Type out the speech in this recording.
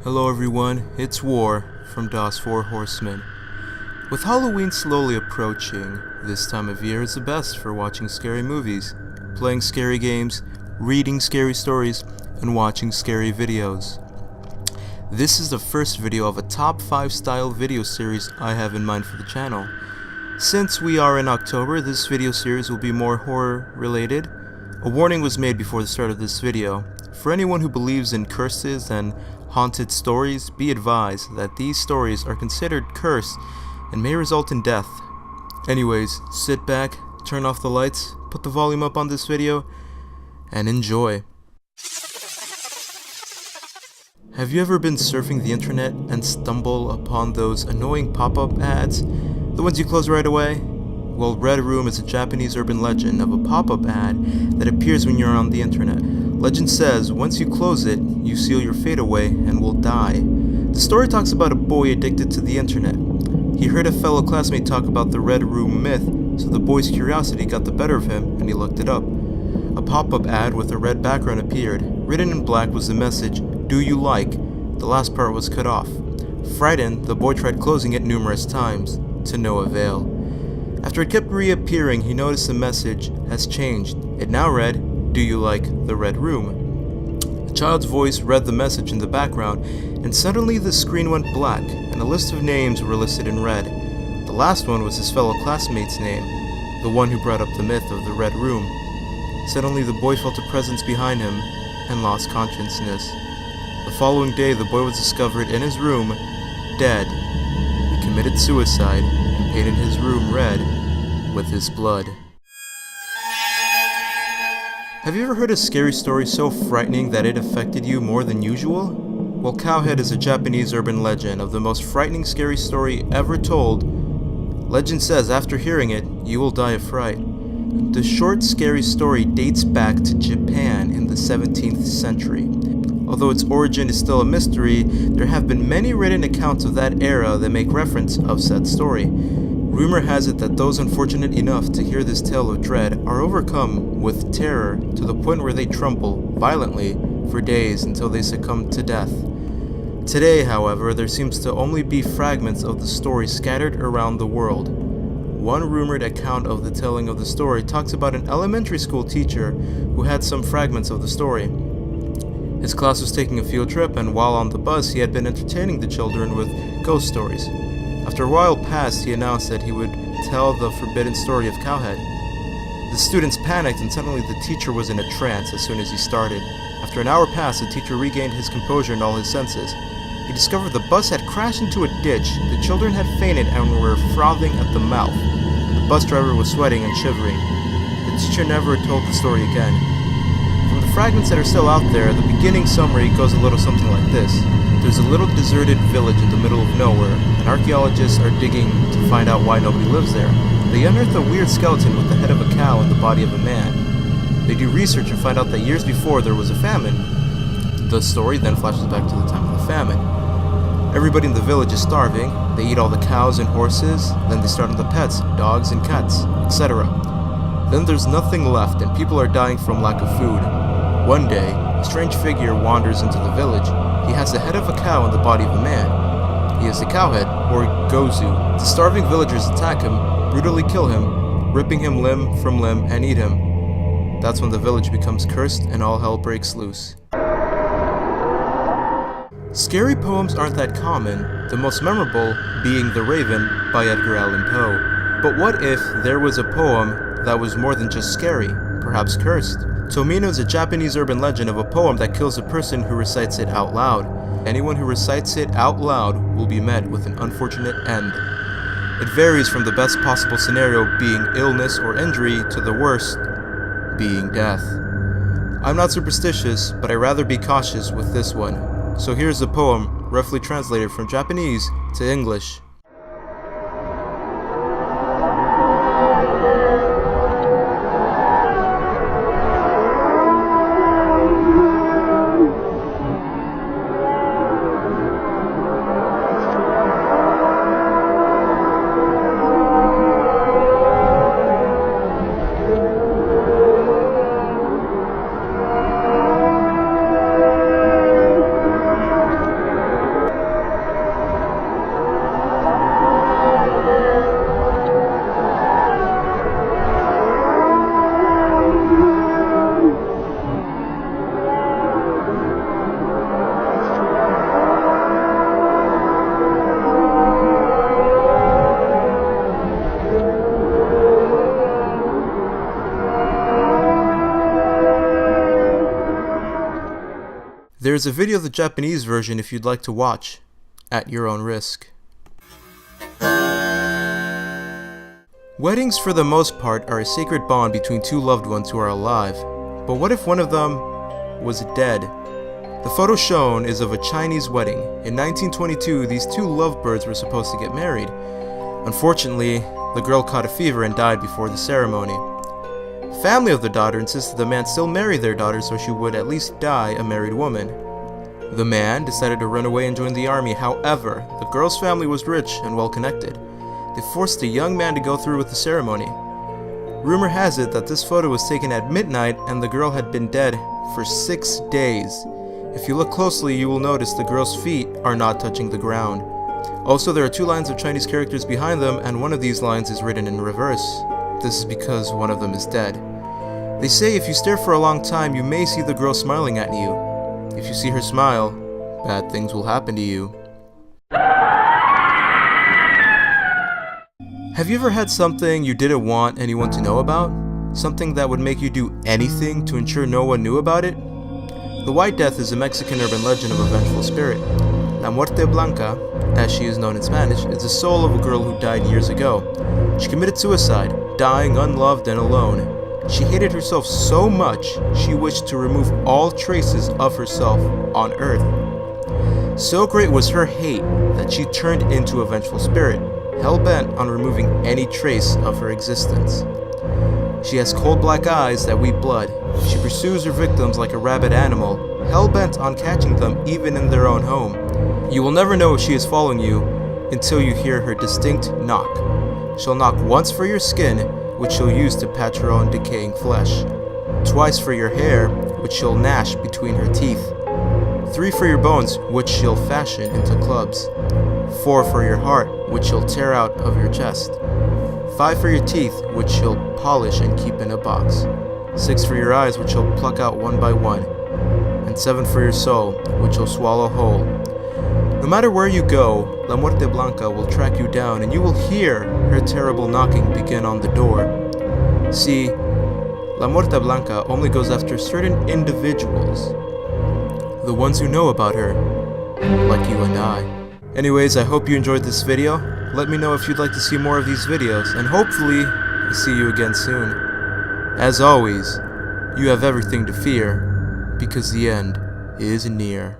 Hello everyone, it's War from DOS 4 Horsemen. With Halloween slowly approaching, this time of year is the best for watching scary movies, playing scary games, reading scary stories, and watching scary videos. This is the first video of a top 5 style video series I have in mind for the channel. Since we are in October, this video series will be more horror related. A warning was made before the start of this video. For anyone who believes in curses and haunted stories, be advised that these stories are considered cursed and may result in death. Anyways, sit back, turn off the lights, put the volume up on this video, and enjoy. Have you ever been surfing the internet and stumble upon those annoying pop-up ads? The ones you close right away? Well, Red Room is a Japanese urban legend of a pop-up ad that appears when you're on the internet. Legend says once you close it, you seal your fate away and will die. The story talks about a boy addicted to the internet. He heard a fellow classmate talk about the Red Room myth, so the boy's curiosity got the better of him and he looked it up. A pop-up ad with a red background appeared. Written in black was the message, "Do you like?" The last part was cut off. Frightened, the boy tried closing it numerous times, to no avail. After it kept reappearing, he noticed the message has changed. It now read, "Do you like the Red Room?" A child's voice read the message in the background, and suddenly the screen went black, and a list of names were listed in red. The last one was his fellow classmate's name, the one who brought up the myth of the Red Room. Suddenly the boy felt a presence behind him, and lost consciousness. The following day, the boy was discovered in his room, dead. He committed suicide and painted his room red with his blood. Have you ever heard a scary story so frightening that it affected you more than usual? Well, Cowhead is a Japanese urban legend of the most frightening scary story ever told. Legend says after hearing it, you will die of fright. The short, scary story dates back to Japan in the 17th century. Although its origin is still a mystery, there have been many written accounts of that era that make reference of said story. Rumor has it that those unfortunate enough to hear this tale of dread are overcome with terror to the point where they tremble violently for days until they succumb to death. Today, however, there seems to only be fragments of the story scattered around the world. One rumored account of the telling of the story talks about an elementary school teacher who had some fragments of the story. His class was taking a field trip, and while on the bus, he had been entertaining the children with ghost stories. After a while passed, he announced that he would tell the forbidden story of Cowhead. The students panicked, and suddenly the teacher was in a trance as soon as he started. After an hour passed, the teacher regained his composure and all his senses. He discovered the bus had crashed into a ditch, the children had fainted and were frothing at the mouth, and the bus driver was sweating and shivering. The teacher never told the story again. From the fragments that are still out there, the beginning summary goes a little something like this. There's a little deserted village in the middle of nowhere, and archaeologists are digging to find out why nobody lives there. They unearth a weird skeleton with the head of a cow and the body of a man. They do research and find out that years before there was a famine. The story then flashes back to the time of the famine. Everybody in the village is starving, they eat all the cows and horses, then they start on the pets, dogs and cats, etc. Then there's nothing left and people are dying from lack of food. One day, a strange figure wanders into the village. He has the head of a cow and the body of a man. He is the Cowhead, or Gozu. The starving villagers attack him, brutally kill him, ripping him limb from limb and eat him. That's when the village becomes cursed and all hell breaks loose. Scary poems aren't that common, the most memorable being The Raven by Edgar Allan Poe. But what if there was a poem that was more than just scary, perhaps cursed? Minos is a Japanese urban legend of a poem that kills a person who recites it out loud. Anyone who recites it out loud will be met with an unfortunate end. It varies from the best possible scenario being illness or injury to the worst being death. I'm not superstitious, but I'd rather be cautious with this one. So here's the poem, roughly translated from Japanese to English. There's a video of the Japanese version if you'd like to watch, at your own risk. Weddings, for the most part, are a sacred bond between two loved ones who are alive. But what if one of them was dead? The photo shown is of a Chinese wedding. In 1922, these two lovebirds were supposed to get married. Unfortunately, the girl caught a fever and died before the ceremony. The family of the daughter insisted the man still marry their daughter so she would at least die a married woman. The man decided to run away and join the army. However, the girl's family was rich and well connected. They forced the young man to go through with the ceremony. Rumor has it that this photo was taken at midnight and the girl had been dead for 6 days. If you look closely, you will notice the girl's feet are not touching the ground. Also, there are 2 lines of Chinese characters behind them, and one of these lines is written in reverse. This is because one of them is dead. They say if you stare for a long time, you may see the girl smiling at you. If you see her smile, bad things will happen to you. Have you ever had something you didn't want anyone to know about? Something that would make you do anything to ensure no one knew about it? The White Death is a Mexican urban legend of a vengeful spirit. La Muerte Blanca, as she is known in Spanish, is the soul of a girl who died years ago. She committed suicide, dying unloved and alone. She hated herself so much, she wished to remove all traces of herself on Earth. So great was her hate that she turned into a vengeful spirit, hell-bent on removing any trace of her existence. She has cold black eyes that weep blood. She pursues her victims like a rabid animal, hell-bent on catching them even in their own home. You will never know if she is following you until you hear her distinct knock. She'll knock once for your skin, which she'll use to patch her own decaying flesh. Twice for your hair, which she'll gnash between her teeth. 3 for your bones, which she'll fashion into clubs. 4 for your heart, which she'll tear out of your chest. 5 for your teeth, which she'll polish and keep in a box. 6 for your eyes, which she'll pluck out one by one. And 7 for your soul, which she'll swallow whole. No matter where you go, La Muerte Blanca will track you down and you will hear her terrible knocking begin on the door. See, La Muerte Blanca only goes after certain individuals. The ones who know about her, like you and I. Anyways, I hope you enjoyed this video. Let me know if you'd like to see more of these videos, and hopefully, I'll see you again soon. As always, you have everything to fear, because the end is near.